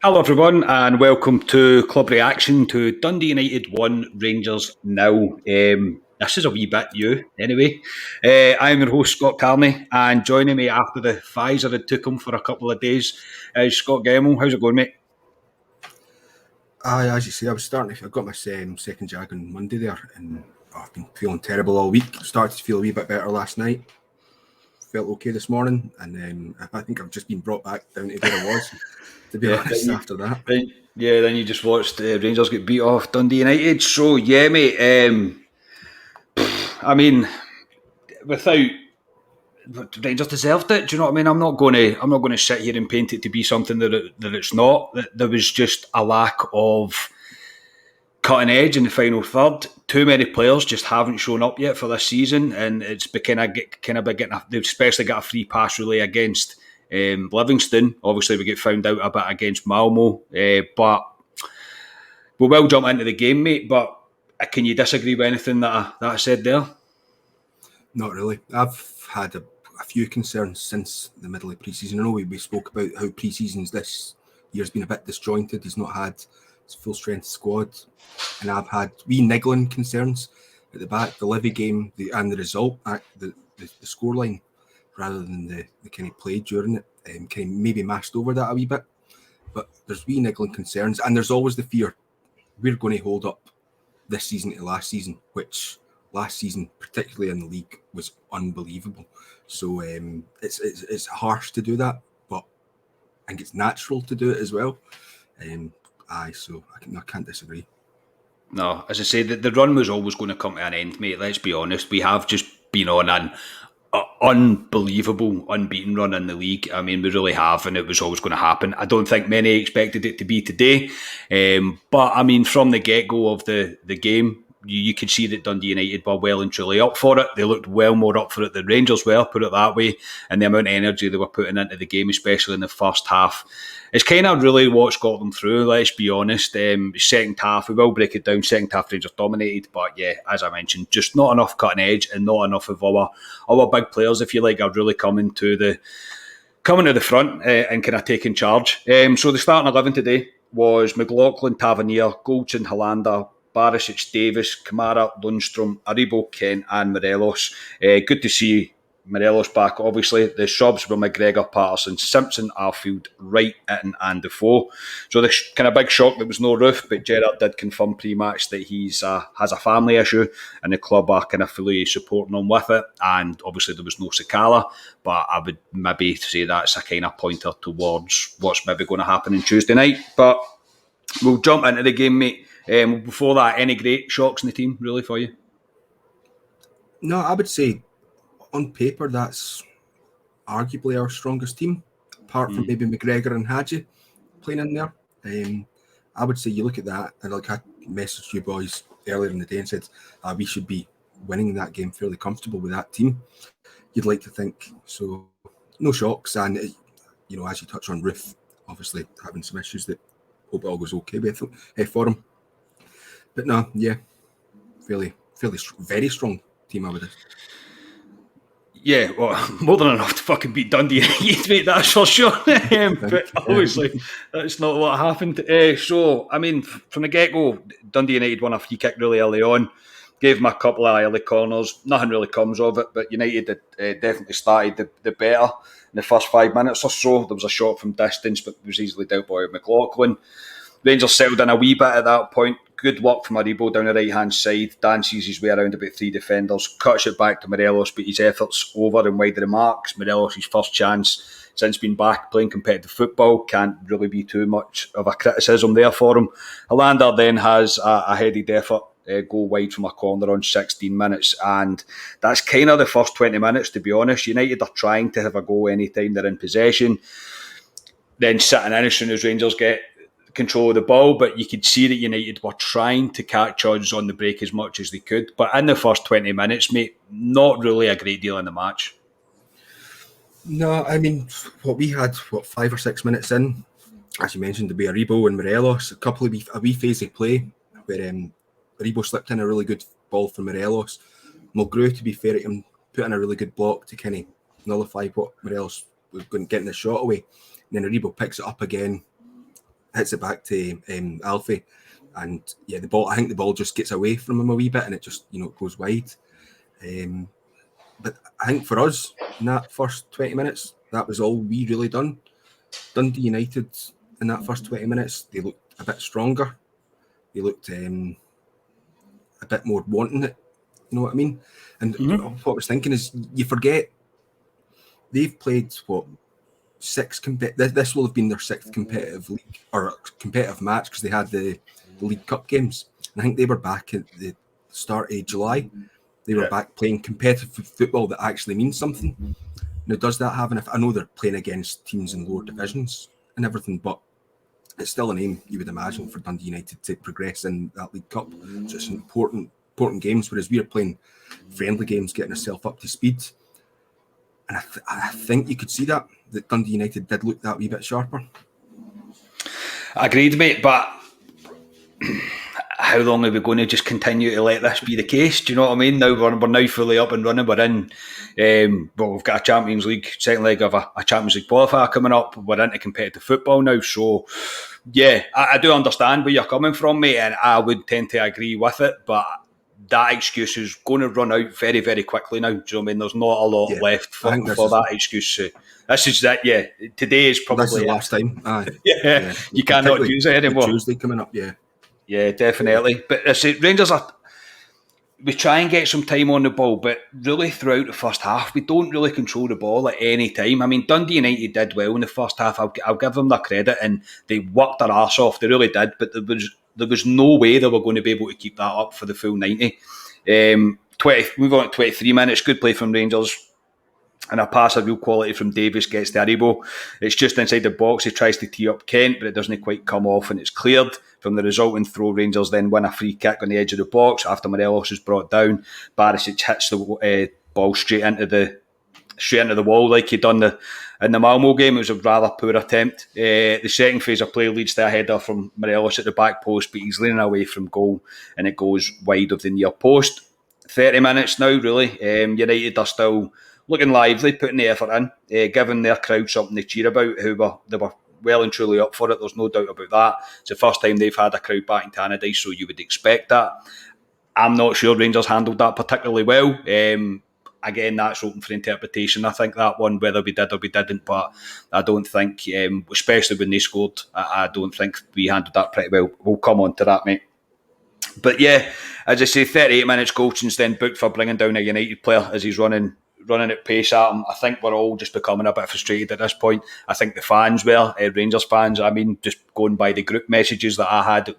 Hello everyone and welcome to Club Reaction to Dundee United 1, Rangers 0. This is a wee bit new anyway. I'm your host Scott Carney and joining me after the Pfizer had took him for a couple of days is Scott Gemmell. How's it going, mate? Aye, as you say, I got my second jag on Monday there, and I've been feeling terrible all week. Started to feel a wee bit better last night. Felt okay this morning, and then I think I've just been brought back down to where I was, to be honest, after that. Then you just watched Rangers get beat off Dundee United. So, yeah, mate, I mean, without... Rangers deserved it. Do you know what I mean? I'm not going to sit here and paint it to be something that it's not. There was just a lack of cutting edge in the final third. Too many players just haven't shown up yet for this season, and it's been they've especially got a free pass really against Livingston. Obviously, we get found out a bit against Malmo, but we will jump into the game, mate. But can you disagree with anything that I said there? Not really. I've had a few concerns since the middle of pre-season. I know we spoke about how pre-seasons this year's been a bit disjointed. He's not had his full strength squad, and I've had wee niggling concerns at the back. The Livy game and the result, the scoreline, rather than the kind of play during it, kind of maybe masked over that a wee bit. But there's wee niggling concerns, and there's always the fear we're going to hold up this season to last season, which last season, particularly in the league, was unbelievable. So it's harsh to do that, but I think it's natural to do it as well. So I can't disagree. No, as I say, the run was always going to come to an end, mate. Let's be honest. We have just been on an unbelievable, unbeaten run in the league. I mean, we really have, and it was always going to happen. I don't think many expected it to be today. But, I mean, from the get-go of the game, you could see that Dundee United were well and truly up for it. They looked well more up for it than Rangers were, put it that way. And the amount of energy they were putting into the game, especially in the first half, it's kind of really what's got them through, let's be honest. Second half, we will break it down. Second half, Rangers dominated. But yeah, as I mentioned, just not enough cutting edge and not enough of our big players, if you like, are really coming to the front and kind of taking charge. So the starting 11 today was McLaughlin, Tavernier, Goldson, Hollander, Barisic, Davis, Kamara, Lundstrom, Aribo, Kent and Morelos. Good to see Morelos back, obviously. The subs were McGregor, Patterson, Simpson, Arfield, Wright, Itten and Defoe. So the kind of big shock there was no Roof, but Gerrard did confirm pre-match that he's has a family issue and the club are kind of fully supporting him with it. And obviously there was no Sakala, but I would maybe say that's a kind of pointer towards what's maybe going to happen on Tuesday night. But we'll jump into the game, mate. Before that, any great shocks in the team, really, for you? No, I would say on paper that's arguably our strongest team, apart from maybe McGregor and Hadji playing in there. I would say you look at that, and like I messaged you boys earlier in the day and said we should be winning that game fairly comfortable with that team. You'd like to think so. No shocks, and as you touch on Roof, obviously having some issues that hope it all goes okay with for him. But no, yeah, very strong team, I would say. Yeah, well, more than enough to fucking beat Dundee United, mate, that's for sure. But obviously, that's not what happened. So, I mean, from the get-go, Dundee United won a free kick really early on, gave them a couple of early corners. Nothing really comes of it, but United definitely started the better in the first 5 minutes or so. There was a shot from distance, but it was easily dealt by McLaughlin. Rangers settled in a wee bit at that point. Good work from Aribo down the right-hand side. Dances his way around about three defenders, cuts it back to Morelos, but his efforts over and wide of the marks. Morelos, his first chance since being back playing competitive football. Can't really be too much of a criticism there for him. Hollander then has a headed effort, go wide from a corner on 16 minutes, and that's kind of the first 20 minutes, to be honest. United are trying to have a go anytime they're in possession, then sitting in as soon as Rangers get control of the ball, but you could see that United were trying to catch us on the break as much as they could. But in the first 20 minutes, mate, not really a great deal in the match. No, I mean, we had 5 or 6 minutes in, as you mentioned, the Aribo and Morelos, a wee phase of play where Aribo slipped in a really good ball for Morelos. Mulgrew, to be fair to him, put in a really good block to kind of nullify what Morelos was going to get in the shot away. And then Aribo picks it up again hits it back to Alfie, and yeah, I think the ball just gets away from him a wee bit, and it just goes wide. But I think for us in that first 20 minutes, that was all we really done. Dundee United in that first 20 minutes, they looked a bit stronger. They looked a bit more wanting it. You know what I mean? And what I was thinking is, you forget they've played six this will have been their sixth competitive league or competitive match, because they had the League Cup games. And I think they were back at the start of July. They were back playing competitive football that actually means something. Now, does that have I know they're playing against teams in lower divisions and everything, but it's still an aim, you would imagine, for Dundee United to progress in that League Cup. So it's important games, whereas we're playing friendly games, getting ourselves up to speed. And I think you could see that Dundee United did look that wee bit sharper. Agreed, mate, but how long are we going to just continue to let this be the case? Do you know what I mean? Now we're now fully up and running. We're in. We've got a Champions League, second leg of a Champions League qualifier coming up. We're into competitive football now. So, yeah, I do understand where you're coming from, mate, and I would tend to agree with it. But that excuse is going to run out very, very quickly now. Do you know what I mean? There's not a lot left for that excuse. This is that. Yeah, today is probably the last time. Yeah, you cannot use it anymore. Tuesday coming up. Yeah, definitely. But I say Rangers we try and get some time on the ball, but really throughout the first half, we don't really control the ball at any time. I mean, Dundee United did well in the first half. I'll give them their credit, and they worked their arse off. They really did, but there was no way they were going to be able to keep that up for the full 90. Move on to 23 minutes. Good play from Rangers. And a pass of real quality from Davis gets to Aribo. It's just inside the box. He tries to tee up Kent, but it doesn't quite come off, and it's cleared. From the resulting throw, Rangers then win a free kick on the edge of the box after Morelos is brought down. Barisic hits the ball straight into the wall like he'd done in the Malmo game. It was a rather poor attempt. The second phase of play leads to a header from Morelos at the back post, but he's leaning away from goal, and it goes wide of the near post. 30 minutes now, really. United are still looking lively, putting the effort in, giving their crowd something to cheer about. They were well and truly up for it. There's no doubt about that. It's the first time they've had a crowd back in Tannadice, so you would expect that. I'm not sure Rangers handled that particularly well. Again, that's open for interpretation. I think that one, whether we did or we didn't, but I don't think, especially when they scored, I don't think we handled that pretty well. We'll come on to that, mate. But yeah, as I say, 38 minutes, Goldschon's then booked for bringing down a United player as he's running at pace at him. I think we're all just becoming a bit frustrated at this point. I think the fans were, Rangers fans, I mean, just going by the group messages that I had,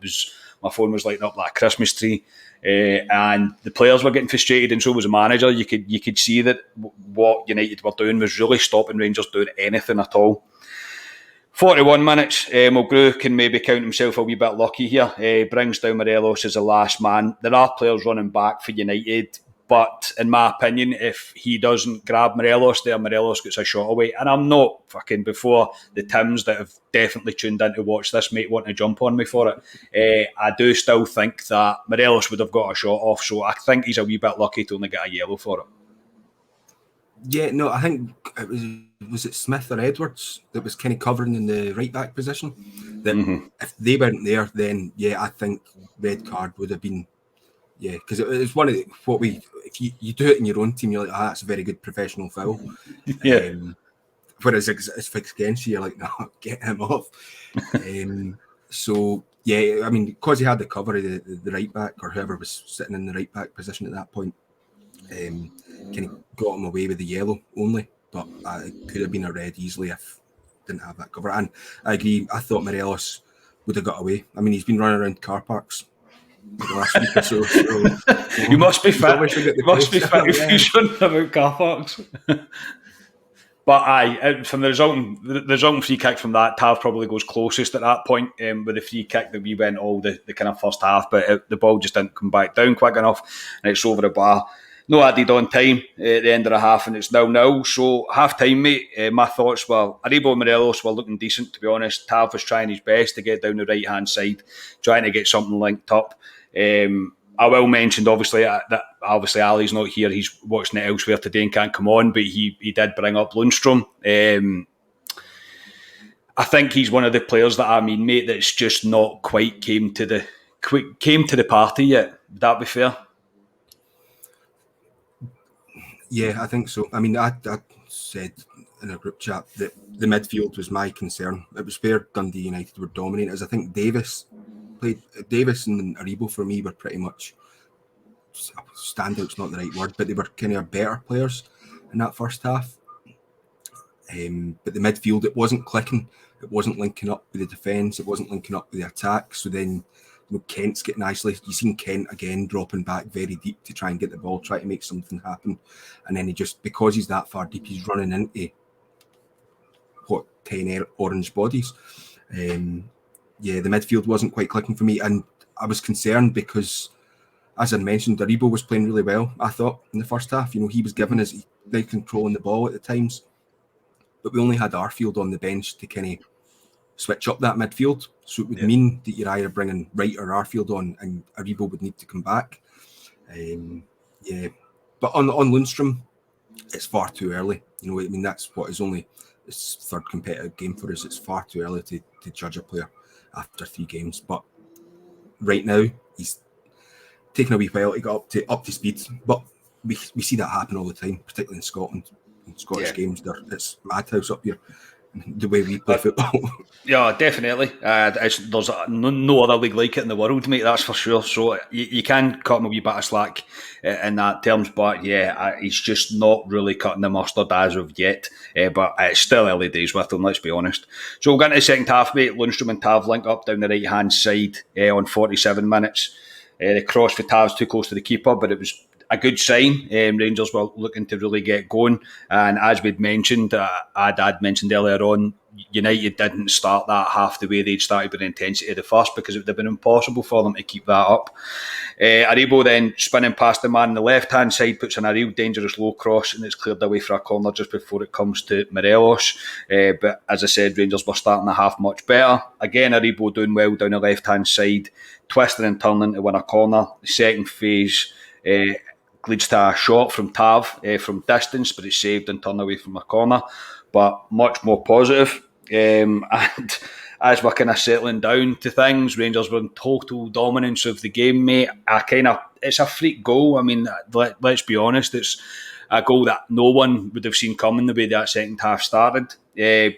my phone was lighting up like a Christmas tree. And the players were getting frustrated, and so was the manager. You could see that what United were doing was really stopping Rangers doing anything at all. 41 minutes, Mulgrew can maybe count himself a wee bit lucky here. Brings down Morelos as the last man. There are players running back for United, but in my opinion, if he doesn't grab Morelos there, Morelos gets a shot away. And I'm not fucking, before the Tims that have definitely tuned in to watch this, mate, wanting to jump on me for it. I do still think that Morelos would have got a shot off, so I think he's a wee bit lucky to only get a yellow for it. Yeah, no, I think it was it Smith or Edwards that was kind of covering in the right back position. That if they weren't there, then yeah, I think red card would have been. Yeah, because it's one of if you do it in your own team, you're like, that's a very good professional foul. Yeah. Whereas it's fixed against you, you're like, no, get him off. So yeah, I mean, because he had the cover of the right back or whoever was sitting in the right back position at that point, kind of got him away with the yellow only. But it could have been a red easily if didn't have that cover. And I agree. I thought Morelos would have got away. I mean, he's been running around car parks the last week or so. You must be fit. You must be fit if you shouldn't about car parks. But from the resulting free kick from that, Tav probably goes closest at that point with the free kick that we went all the kind of first half, but the ball just didn't come back down quick enough, and it's over the bar. No added on time at the end of the half, and it's 0-0. So half time, mate, my thoughts were Aribo and Morelos were looking decent, to be honest. Tav was trying his best to get down the right hand side, trying to get something linked up. I will mention, obviously, that Ali's not here. He's watching it elsewhere today and can't come on, but he did bring up Lundstrom. I think he's one of the players that, I mean, mate, that's just not quite came to the party yet. Would that be fair? Yeah, I think so. I mean, I said in a group chat that the midfield was my concern. It was where Dundee United were dominating. As I think Davis and Aribo for me were pretty much standouts, not the right word, but they were kind of better players in that first half. But the midfield, it wasn't clicking. It wasn't linking up with the defence. It wasn't linking up with the attack. So then, Kent's getting isolated. You've seen Kent again dropping back very deep to try and get the ball, try to make something happen. And then because he's that far deep, he's running into 10 orange bodies. The midfield wasn't quite clicking for me. And I was concerned because, as I mentioned, Aribo was playing really well, I thought, in the first half. He was giving us controlling the ball at the times. But we only had Arfield on the bench to kind of switch up that midfield. So it would mean that you're either bringing Wright or Arfield on and Aribo would need to come back. But on Lundstrom, it's far too early. That's what is only his third competitive game for us. It's far too early to judge a player after 3 games. But right now, he's taken a wee while to get up to speed. But we see that happen all the time, particularly in Scotland. In Scottish games, it's madhouse up here, the way we play football. Yeah, definitely. There's no other league like it in the world, mate, that's for sure. So you can cut him a wee bit of slack in that terms, but he's just not really cutting the mustard as of yet. But it's still early days with him, let's be honest. So we'll get into the second half, mate. Lundstrom and Tav link up down the right-hand side on 47 minutes. The cross for Tav's too close to the keeper, but it was a good sign. Rangers were looking to really get going, and as we'd mentioned, I'd mentioned earlier on, United didn't start that half the way they'd started with the intensity of the first, because it would have been impossible for them to keep that up. Aribo then spinning past the man on the left hand side puts in a real dangerous low cross, and it's cleared away for a corner just before it comes to Morelos. But as I said, Rangers were starting the half much better. Again, Aribo doing well down the left hand side, twisting and turning to win a corner. The second phase leads to a shot from Tav from distance, but it's saved and turned away from a corner. But much more positive. And as we're kind of settling down to things, Rangers were in total dominance of the game, mate. It's a freak goal. I mean, let's be honest, it's a goal that no one would have seen coming the way that second half started.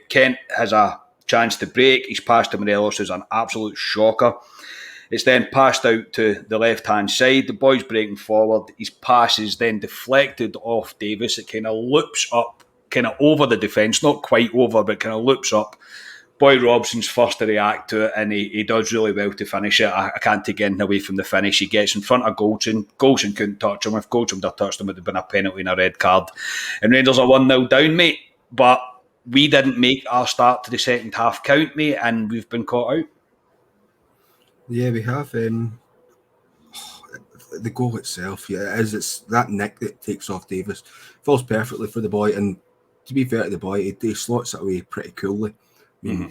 Kent has a chance to break. He's passed to Morelos, who's an absolute shocker. It's then passed out to the left-hand side. The boy's breaking forward. His pass is then deflected off Davis. It kind of loops up, kind of over the defence. Not quite over, but kind of loops up. Boy Robson's first to react to it, and he does really well to finish it. I can't take anything away from the finish. He gets in front of Goldson. Goldson couldn't touch him. If Goldson would have touched him, it would have been a penalty and a red card. And Rangers are 1-0 down, mate. But we didn't make our start to the second half count, mate, and we've been caught out. Yeah, we have. The goal itself, it's that nick that takes off Davis. Falls perfectly for the boy, and to be fair to the boy, he slots it away pretty coolly. I mean,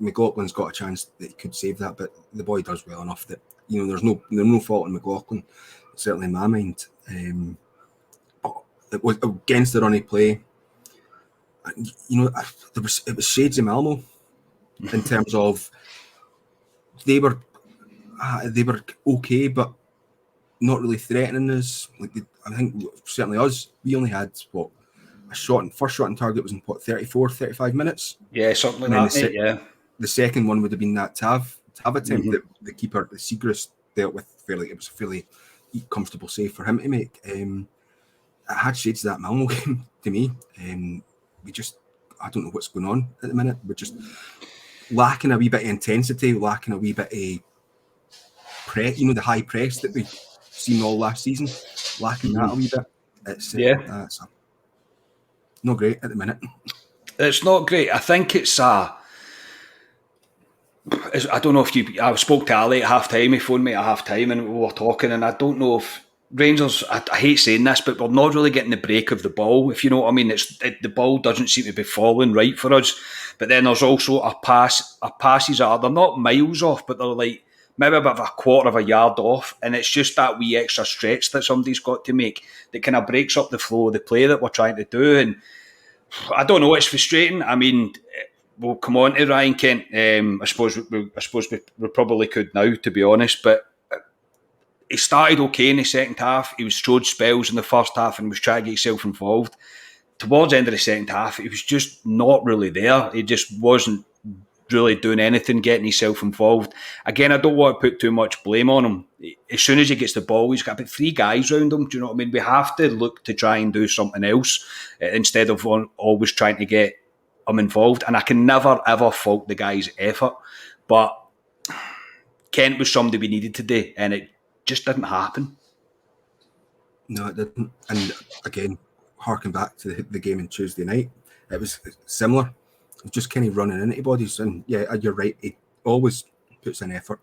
McLaughlin's got a chance that he could save that, but the boy does well enough that, there's no fault in McLaughlin, certainly in my mind. But it was against the running play. It was shades of Malmo in terms of they were okay, but not really threatening us. I think certainly us, we only had first shot on target was in 35 minutes. Yeah, something like that. The second one would have been that Tav attempt that the keeper, the Seagrass, dealt with fairly. It was a fairly comfortable save for him to make. It had shades of that Malmo game to me. I don't know what's going on at the minute. We're just lacking a wee bit of intensity, lacking a wee bit of press, the high press that we've seen all last season, lacking that a wee bit. It's not great at the minute. It's not great. I think I don't know if I spoke to Ali at half time. He phoned me at half time and we were talking, and I don't know if Rangers, I hate saying this, but we're not really getting the break of the ball, if you know what I mean. The ball doesn't seem to be falling right for us. But then there's also our passes they're not miles off, but they're like maybe about a quarter of a yard off, and it's just that wee extra stretch that somebody's got to make that kind of breaks up the flow of the play that we're trying to do. And I don't know, it's frustrating. I mean, we'll come on to Ryan Kent. I suppose we probably could now, to be honest, but he started okay in the second half. He was showed spells in the first half and was trying to get himself involved. Towards the end of the second half, he was just not really there. He just wasn't really doing anything, getting himself involved. Again, I don't want to put too much blame on him. As soon as he gets the ball, he's got about 3 guys around him. Do you know what I mean? We have to look to try and do something else instead of always trying to get him involved. And I can never, ever fault the guy's effort. But Kent was somebody we needed today, and it just didn't happen. No, it didn't. And again, harking back to the game on Tuesday night, it was similar. Just kind of running into bodies. And yeah, you're right, he always puts in effort.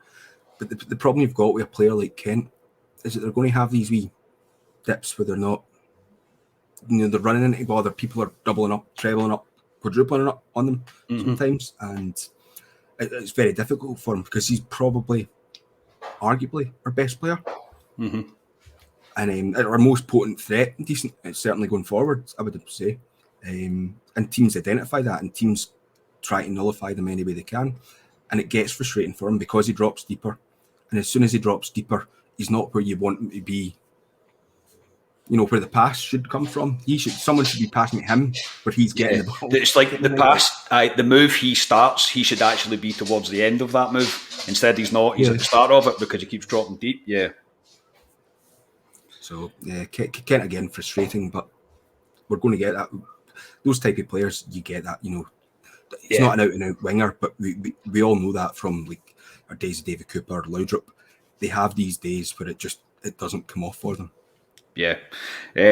But the problem you've got with a player like Kent is that they're going to have these wee dips where they're not, they're running into bother. People are doubling up, trebling up, quadrupling up on them sometimes. And it's very difficult for him because he's probably, arguably, our best player. And our most potent threat, decent, certainly going forward, I would say. And teams identify that, and teams try to nullify them any way they can. And it gets frustrating for him because he drops deeper. And as soon as he drops deeper, he's not where you want him to be. Where the pass should come from. Someone should be passing at him where he's getting the ball. It's like the pass, the move he starts, he should actually be towards the end of that move. Instead, he's not. He's at the start of it because he keeps dropping deep. Yeah. So, yeah, Kent again, frustrating, but we're going to get that. Those type of players, you get that, He's not an out-and-out winger, but we all know that from like our days of David Cooper, Laudrup. They have these days where it doesn't come off for them. Yeah.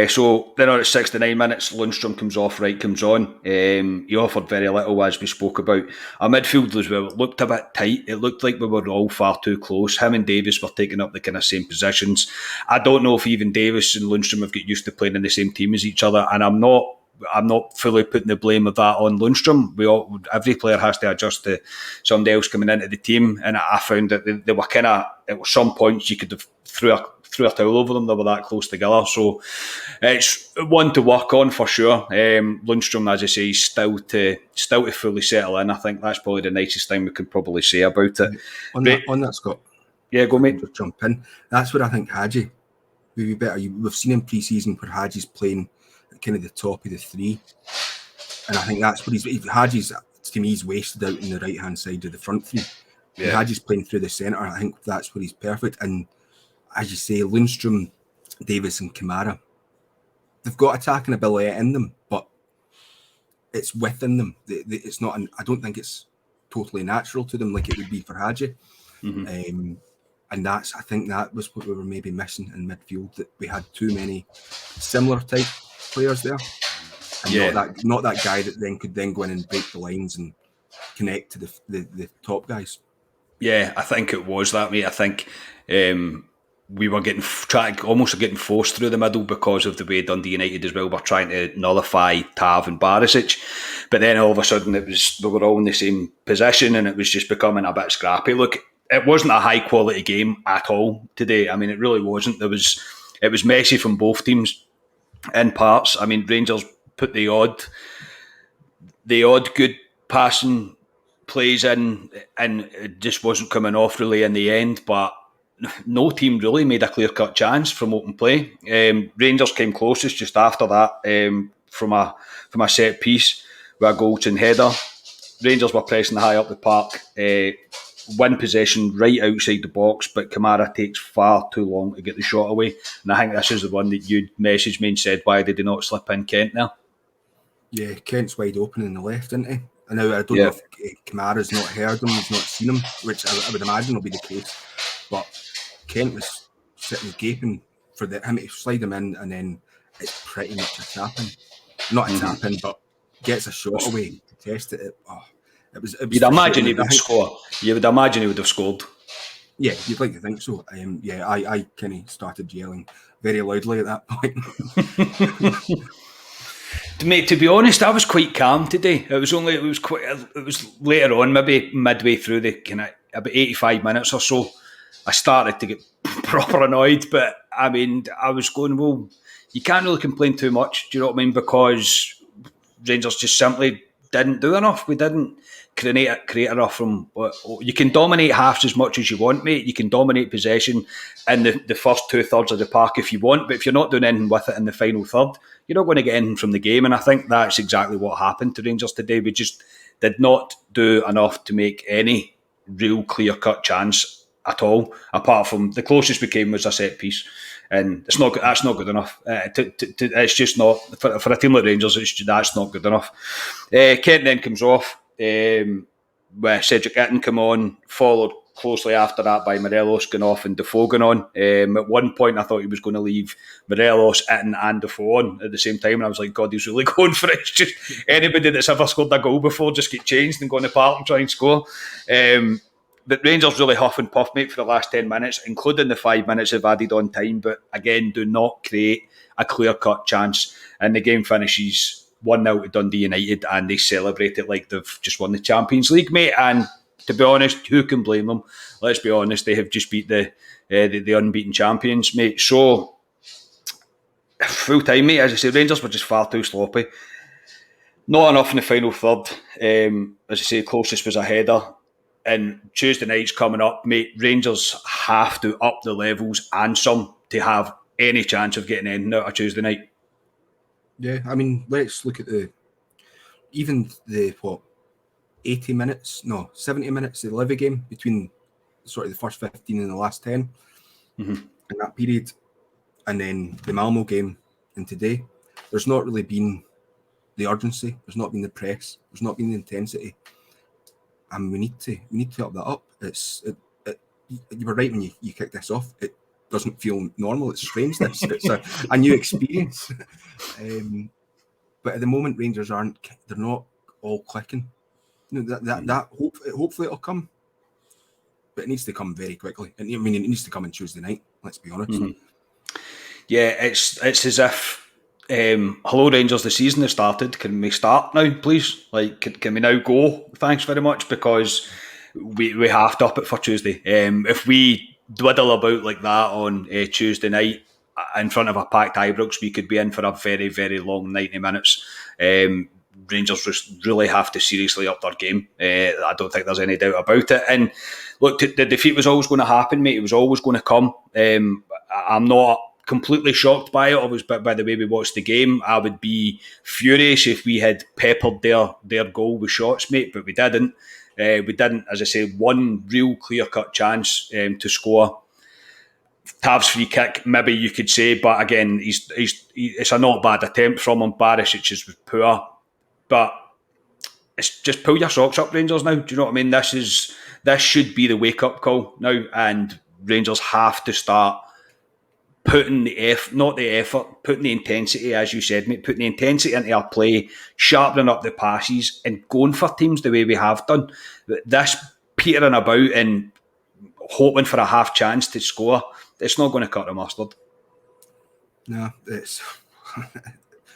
So then on at 69 minutes, Lundstrom comes off, Wright comes on. He offered very little, as we spoke about. Our midfield as well, it looked a bit tight. It looked like we were all far too close. Him and Davis were taking up the kind of same positions. I don't know if even Davis and Lundstrom have got used to playing in the same team as each other, and I'm not fully putting the blame of that on Lundstrom. Every player has to adjust to somebody else coming into the team, and I found that they were kind of, at some points you could have threw a towel over them. They were that close together, so it's one to work on for sure. Lundstrom, as I say, is still to fully settle in. I think that's probably the nicest thing we could probably say about it. On that, Scott. Yeah, go mate. Just jump in. That's where I think Hadji would be better. We've seen in pre-season where Hadji's playing at kind of the top of the 3, and I think that's what Hadji's, to me, he's wasted out in the right hand side of the front 3. Yeah. Hadji's playing through the centre. I think that's where he's perfect. And as you say, Lundstrom, Davis and Kamara, they've got attacking ability in them, but it's within them. It's not. I don't think it's totally natural to them like it would be for Hadji. And I think that was what we were maybe missing in midfield, that we had too many similar type players there. And not that guy that then could then go in and break the lines and connect to the top guys. Yeah, I think it was that, mate. I think we were almost getting forced through the middle because of the way Dundee United as well were trying to nullify Tav and Barisic. But then all of a sudden we were all in the same position and it was just becoming a bit scrappy. Look, it wasn't a high quality game at all today. I mean, it really wasn't. It was messy from both teams in parts. I mean, Rangers put the odd good passing plays in, and it just wasn't coming off really in the end. But no team really made a clear-cut chance from open play. Rangers came closest just after that from a set piece with a Goldson header. Rangers were pressing high up the park, win possession right outside the box, but Kamara takes far too long to get the shot away. And I think this is the one that you messaged me and said, why did they not slip in Kent there? Yeah, Kent's wide open in the left, isn't he? And now I don't know if Kamara's not heard him, he's not seen him, which I would imagine will be the case. But Kent was sitting gaping for him to slide him in, and then it's pretty much a tap-in. Not a tap-in, but gets a shot away to test it. It was You'd imagine he would score. You would imagine he would have scored. Yeah, you'd like to think so. I kind of started yelling very loudly at that point. Mate, to be honest, I was quite calm today. It was later on, maybe midway through the kind of about 85 minutes or so, I started to get proper annoyed. But I mean, I was going, well, you can't really complain too much. Do you know what I mean? Because Rangers just simply didn't do enough. We didn't create enough from. You can dominate halves as much as you want, mate. You can dominate possession in the first 2/3 of the park if you want, but if you're not doing anything with it in the final third, you're not going to get anything from the game. And I think that's exactly what happened to Rangers today. We just did not do enough to make any real clear-cut chance at all, apart from the closest we came was a set piece. And it's not. That's not good enough. It's just not for a team like Rangers. That's not good enough. Kent then comes off. Where Cedric Itten come on, followed closely after that by Morelos going off and Defoe going on. At one point, I thought he was going to leave Morelos, Itten, and Defoe on at the same time, and I was like, God, he's really going for it. It's just anybody that's ever scored a goal before just get changed and go in the park and try and score. But Rangers really huff and puff, mate, for the last 10 minutes, including the 5 minutes of added on time, but again, do not create a clear-cut chance. And the game finishes 1-0 to Dundee United, and they celebrate it like they've just won the Champions League, mate. And to be honest, who can blame them? Let's be honest, they have just beat the unbeaten champions, mate. So, full time, mate, as I say, Rangers were just far too sloppy. Not enough in the final third. As I say, closest was a header. And Tuesday night's coming up, mate. Rangers have to up the levels and some to have any chance of getting anything out of Tuesday night. Yeah, I mean, let's look at the 70 minutes of the Livy game between sort of the first 15 and the last 10 in that period, and then the Malmo game and today. There's not really been the urgency. There's not been the press. There's not been the intensity. And we need to up that up. You were right when you kicked this off. It doesn't feel normal. It's strange. It's a new experience. But at the moment, Rangers they're not all clicking. You know, that hopefully it'll come. But it needs to come very quickly. And I mean, it needs to come on Tuesday night. Let's be honest. Yeah, it's as if hello Rangers, the season has started. Can we start now, please? Like, can we now go? Thanks very much, because we have to up it for Tuesday. If we dwiddle about like that on Tuesday night in front of a packed Ibrox, we could be in for a very, very long 90 minutes. Rangers just really have to seriously up their game. I don't think there's any doubt about it. And look, the defeat was always going to happen, mate. It was always going to come. I'm not completely shocked by it. By the way we watched the game, I would be furious if we had peppered their goal with shots, mate, but we didn't. We didn't, as I say, one real clear-cut chance to score. Tav's free kick, maybe you could say, but again, it's a not bad attempt from him. Barisic was poor, but it's just pull your socks up, Rangers, now. Do you know what I mean? This should be the wake-up call now, and Rangers have to start putting putting the intensity, as you said, mate, putting the intensity into our play, sharpening up the passes, and going for teams the way we have done. This petering about and hoping for a half chance to score, it's not going to cut the mustard. No, it's. I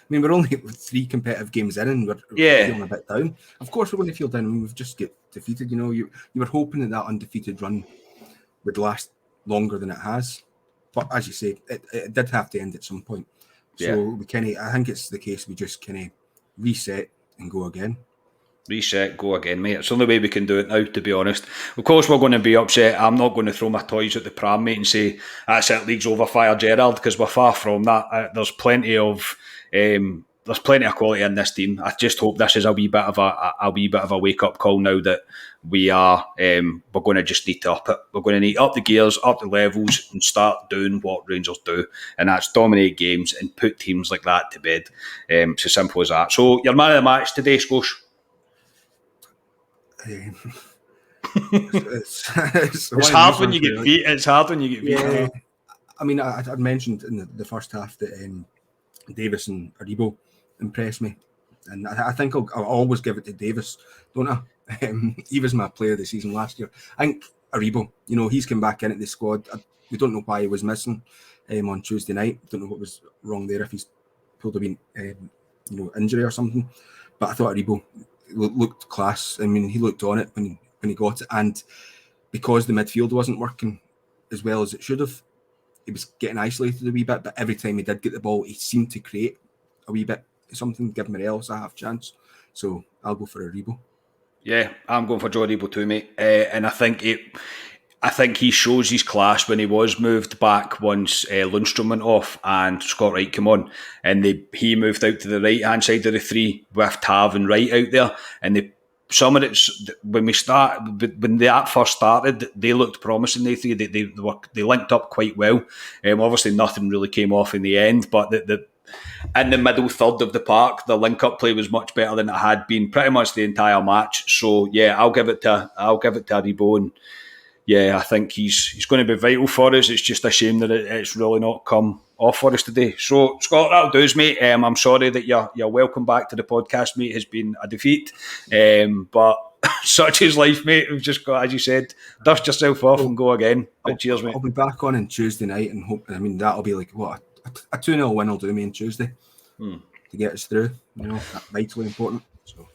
mean, we're only 3 competitive games in, and we're feeling a bit down. Of course, we're going to feel down. I mean, we've just get defeated. You know, you were hoping that undefeated run would last longer than it has. But as you say, it did have to end at some point. So we I think it's the case we just kind of reset and go again. Reset, go again, mate. It's the only way we can do it now, to be honest. Of course, we're going to be upset. I'm not going to throw my toys at the pram, mate, and say, that's it, league's over, fire Gerrard, because we're far from that. There's plenty of quality in this team. I just hope this is a wee bit of a wake up call now that we're going to just need to up it. We're going to need up the gears, up the levels, and start doing what Rangers do, and that's dominate games and put teams like that to bed. It's as simple as that. So your man of the match today, Scosh. It's hard when you get beat. It's hard when you get beat. Yeah. I mean, I mentioned in the first half that Davis and Aribo impressed me, and I think I'll always give it to Davis, don't I? He was my player of the season last year. I think Aribo, you know, he's come back into the squad. We don't know why he was missing on Tuesday night. Don't know what was wrong there, if he's pulled a injury or something. But I thought Aribo looked class. I mean, he looked on it when he got it, and because the midfield wasn't working as well as it should have, he was getting isolated a wee bit. But every time he did get the ball, he seemed to create a wee bit something, give Morelos a half chance. So I'll go for Aribo. Yeah, I'm going for Joe Aribo too, mate. And I think he shows his class when he was moved back once Lundstrom went off and Scott Wright came on, and he moved out to the right hand side of the three with Tav and Wright out there, and some of it when that first started, they looked promising. They three they linked up quite well. Obviously, nothing really came off in the end, but in the middle third of the park, the link-up play was much better than it had been pretty much the entire match. So yeah, I'll give it to Aribo, and yeah, I think he's going to be vital for us. It's just a shame that it's really not come off for us today. So Scott, that'll do us, mate. I'm sorry that you're welcome back to the podcast, mate. Has been a defeat, but such is life, mate. We've just got, as you said, dust yourself off and go again. But cheers, mate. I'll be back on Tuesday night and hope. I mean, that'll be like what a 2-0 win will do me on Tuesday to get us through. That's vitally important. So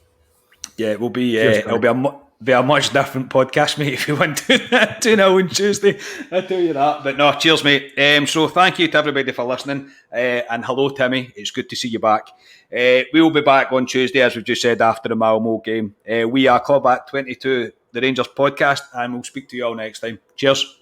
yeah, it will be. It'll be a much different podcast, mate, if you win 2-0 on Tuesday. I tell you that. But no, cheers, mate. So thank you to everybody for listening, and hello, Timmy. It's good to see you back. We will be back on Tuesday, as we've just said, after the Malmo game. We are Club at 22, the Rangers podcast, and we'll speak to you all next time. Cheers.